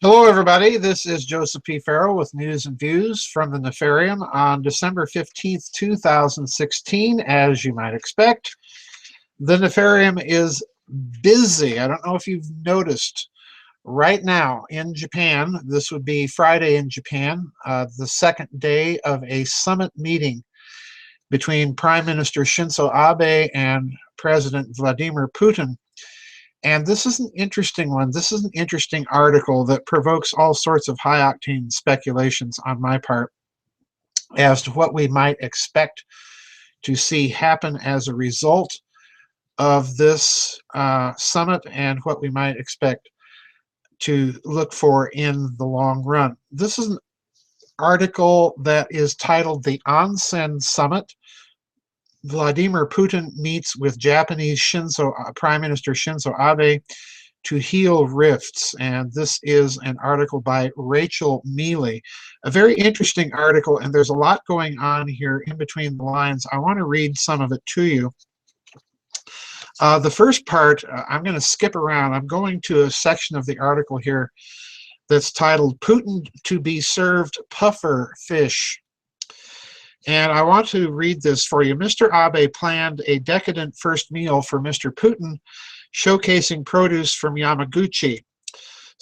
Hello, everybody. This is Joseph P. Farrell with News and Views from the Nefarium on December 15th, 2016. As you might expect, the Nefarium is busy. I don't know if you've noticed right now in Japan, this would be Friday in Japan, the second day of a summit meeting between Prime Minister Shinzo Abe and President Vladimir Putin. And this is an interesting one. This is an interesting article that provokes all sorts of high-octane speculations on my part as to what we might expect to see happen as a result of this summit and what we might expect to look for in the long run. This is an article that is titled "The Onsen Summit. Vladimir Putin meets with Japanese Prime Minister Shinzo Abe to heal rifts," and this is an article by Rachel Mealy. A very interesting article, and there's a lot going on here in between the lines. I want to read some of it to you. The first part, I'm going to skip around. I'm going to a section of the article here that's titled "Putin to be served puffer fish." And I want to read this for you. Mr. Abe planned a decadent first meal for Mr. Putin, showcasing produce from Yamaguchi.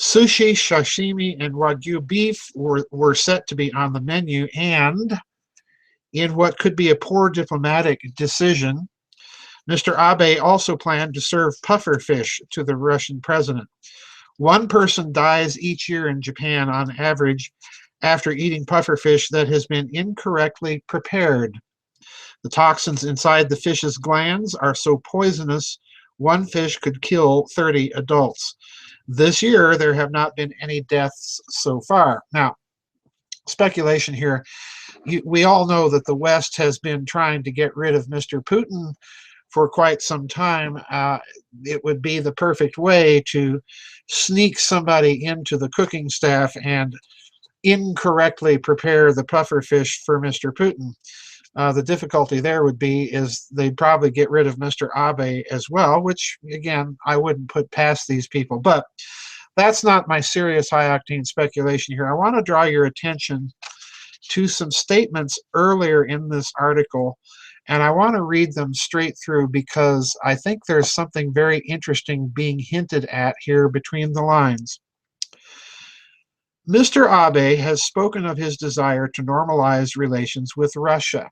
Sushi, sashimi, and Wagyu beef were set to be on the menu, and in what could be a poor diplomatic decision, Mr. Abe also planned to serve puffer fish to the Russian president. One person dies each year in Japan on average after eating pufferfish that has been incorrectly prepared. The toxins inside the fish's glands are so poisonous, one fish could kill 30 adults. This year, there have not been any deaths so far. Now, speculation here. We all know that the West has been trying to get rid of Mr. Putin for quite some time. It would be the perfect way to sneak somebody into the cooking staff and incorrectly prepare the puffer fish for Mr. Putin. The difficulty there would be is they'd probably get rid of Mr. Abe as well, which, again, I wouldn't put past these people. But that's not my serious high-octane speculation here. I want to draw your attention to some statements earlier in this article, and I want to read them straight through because I think there's something very interesting being hinted at here between the lines. Mr. Abe has spoken of his desire to normalize relations with Russia.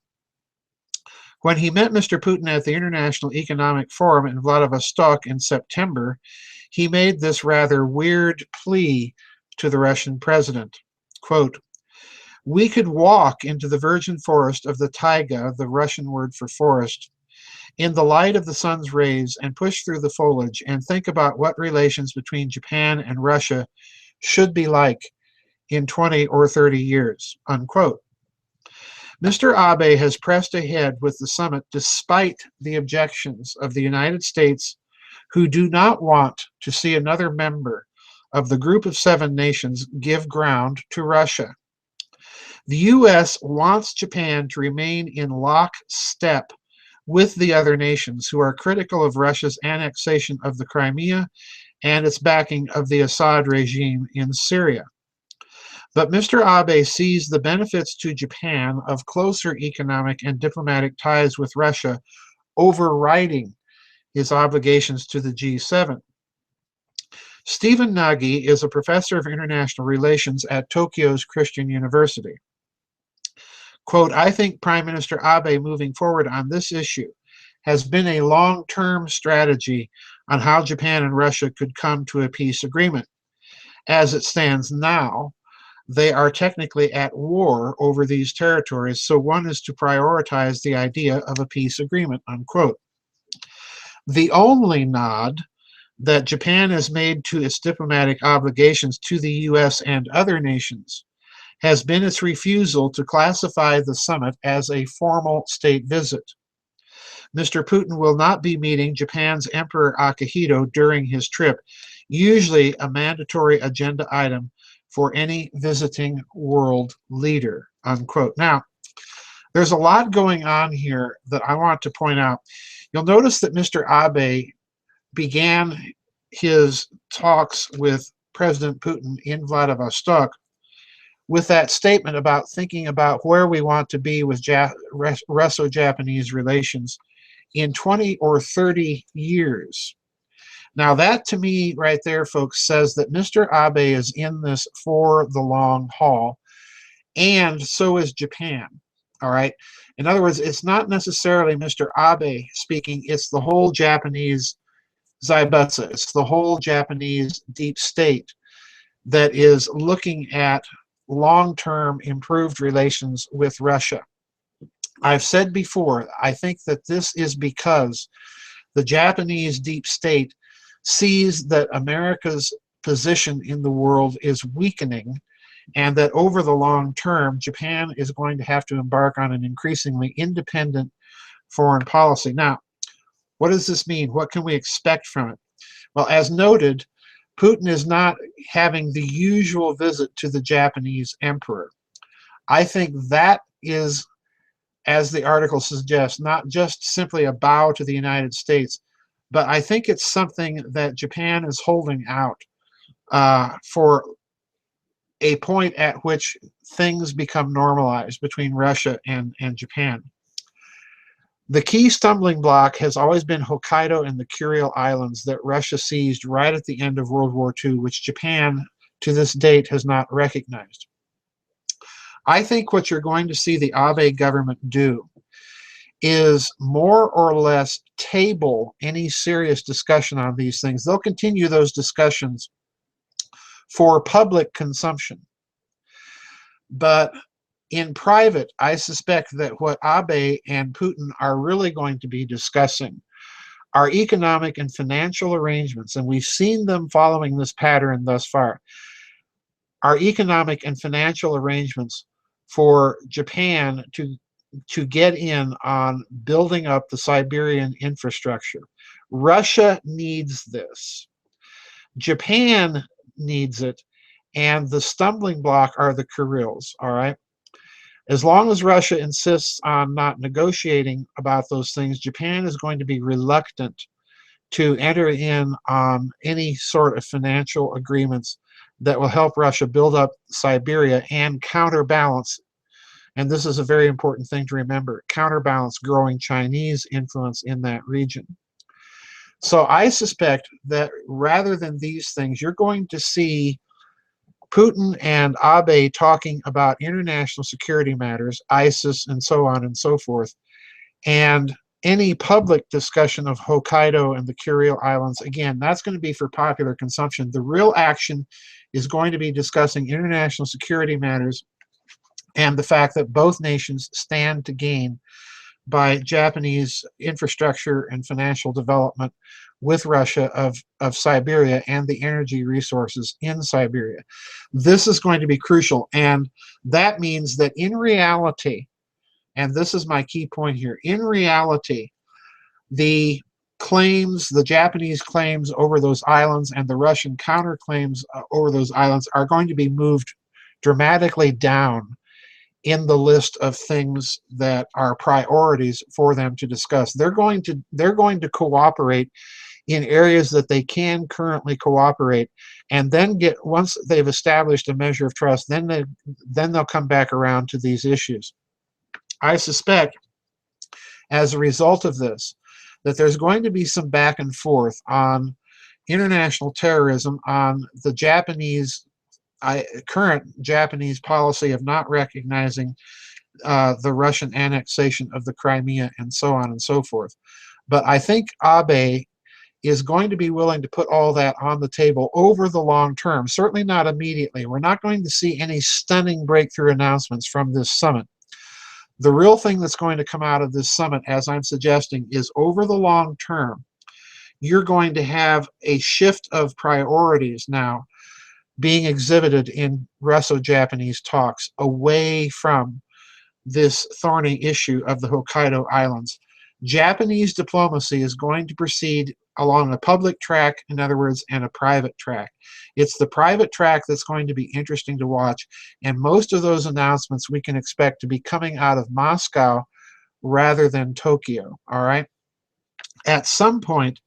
When he met Mr. Putin at the International Economic Forum in Vladivostok in September, he made this rather weird plea to the Russian president. Quote, "We could walk into the virgin forest of the taiga," the Russian word for forest, "in the light of the sun's rays and push through the foliage and think about what relations between Japan and Russia should be like in 20 or 30 years, unquote. Mr. Abe has pressed ahead with the summit despite the objections of the United States, who do not want to see another member of the group of 7 nations give ground to Russia. The U.S. wants Japan to remain in lockstep with the other nations who are critical of Russia's annexation of the Crimea and its backing of the Assad regime in Syria. But Mr. Abe sees the benefits to Japan of closer economic and diplomatic ties with Russia overriding his obligations to the G7. Stephen Nagy is a professor of international relations at Tokyo's Christian University. Quote, "I think Prime Minister Abe moving forward on this issue has been a long-term strategy on how Japan and Russia could come to a peace agreement. As it stands now, they are technically at war over these territories, so one is to prioritize the idea of a peace agreement," unquote. The only nod that Japan has made to its diplomatic obligations to the U.S. and other nations has been its refusal to classify the summit as a formal state visit. Mr. Putin will not be meeting Japan's Emperor Akihito during his trip, usually a mandatory agenda item for any visiting world leader, unquote. Now, there's a lot going on here that I want to point out. You'll notice that Mr. Abe began his talks with President Putin in Vladivostok with that statement about thinking about where we want to be with Russo-Japanese relations in 20 or 30 years. Now that to me right there, folks, says that Mr. Abe is in this for the long haul, and so is Japan. All right. In other words, it's not necessarily Mr. Abe speaking, it's the whole Japanese Zaibutsu, it's the whole Japanese deep state that is looking at long-term improved relations with Russia. I've said before, I think that this is because the Japanese deep state sees that America's position in the world is weakening, and that over the long term, Japan is going to have to embark on an increasingly independent foreign policy. Now, what does this mean? What can we expect from it? Well, as noted, Putin is not having the usual visit to the Japanese emperor. I think that is, as the article suggests, not just simply a bow to the United States, but I think it's something that Japan is holding out for a point at which things become normalized between Russia and Japan. The key stumbling block has always been Hokkaido and the Kuril Islands that Russia seized right at the end of World War II, which Japan to this date has not recognized. I think what you're going to see the Abe government do is more or less table any serious discussion on these things. They'll continue those discussions for public consumption. But in private, I suspect that what Abe and Putin are really going to be discussing are economic and financial arrangements, and we've seen them following this pattern thus far, are economic and financial arrangements for Japan to get in on building up the Siberian infrastructure. Russia needs this. Japan needs it, and the stumbling block are the Kurils, all right? As long as Russia insists on not negotiating about those things, Japan is going to be reluctant to enter in on any sort of financial agreements that will help Russia build up Siberia and counterbalance, and this is a very important thing to remember, counterbalance growing Chinese influence in that region. So I suspect that rather than these things, you're going to see Putin and Abe talking about international security matters, ISIS, and so on and so forth, and any public discussion of Hokkaido and the Kuril Islands, again, that's going to be for popular consumption. The real action is going to be discussing international security matters and the fact that both nations stand to gain by Japanese infrastructure and financial development with Russia of Siberia and the energy resources in Siberia. This is going to be crucial, and that means that in reality, and this is my key point here, in reality, the claims, the Japanese claims over those islands and the Russian counterclaims over those islands are going to be moved dramatically down in the list of things that are priorities for them to discuss. They're going to cooperate in areas that they can currently cooperate, and then once they've established a measure of trust, then they'll come back around to these issues. I suspect as a result of this that there's going to be some back and forth on international terrorism, on the current Japanese policy of not recognizing the Russian annexation of the Crimea, and so on and so forth. But I think Abe is going to be willing to put all that on the table over the long term, certainly not immediately. We're not going to see any stunning breakthrough announcements from this summit. The real thing that's going to come out of this summit, as I'm suggesting, is over the long term, you're going to have a shift of priorities now being exhibited in Russo-Japanese talks away from this thorny issue of the Hokkaido Islands. Japanese diplomacy is going to proceed along a public track, in other words, and a private track. It's the private track that's going to be interesting to watch, and most of those announcements we can expect to be coming out of Moscow rather than Tokyo, all right? At some point,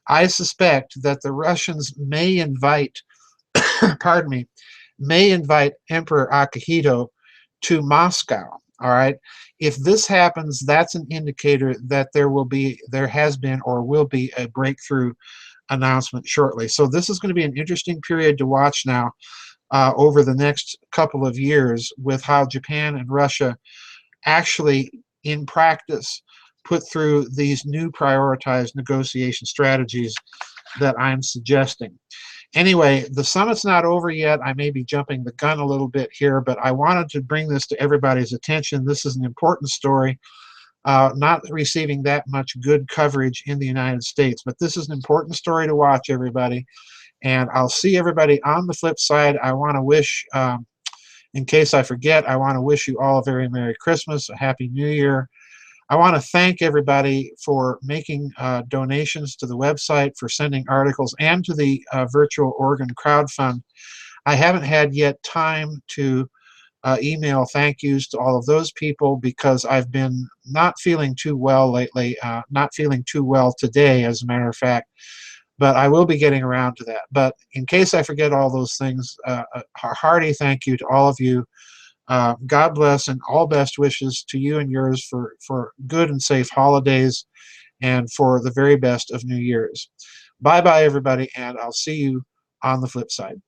I suspect that the Russians may invite pardon me, may invite Emperor Akihito to Moscow. All right. If this happens, that's an indicator that there has been, or will be a breakthrough announcement shortly. So this is going to be an interesting period to watch now over the next couple of years with how Japan and Russia actually, in practice, put through these new prioritized negotiation strategies that I'm suggesting. Anyway, the summit's not over yet. I may be jumping the gun a little bit here, but I wanted to bring this to everybody's attention. This is an important story, not receiving that much good coverage in the United States, but this is an important story to watch, everybody. And I'll see everybody on the flip side. I want to wish, in case I forget, I want to wish you all a very Merry Christmas, a Happy New Year. I want to thank everybody for making donations to the website, for sending articles, and to the virtual organ crowdfund. I haven't had yet time to email thank yous to all of those people because I've been not feeling too well lately, not feeling too well today, as a matter of fact. But I will be getting around to that. But in case I forget all those things, a hearty thank you to all of you. God bless, and all best wishes to you and yours for good and safe holidays and for the very best of New Year's. Bye-bye, everybody, and I'll see you on the flip side.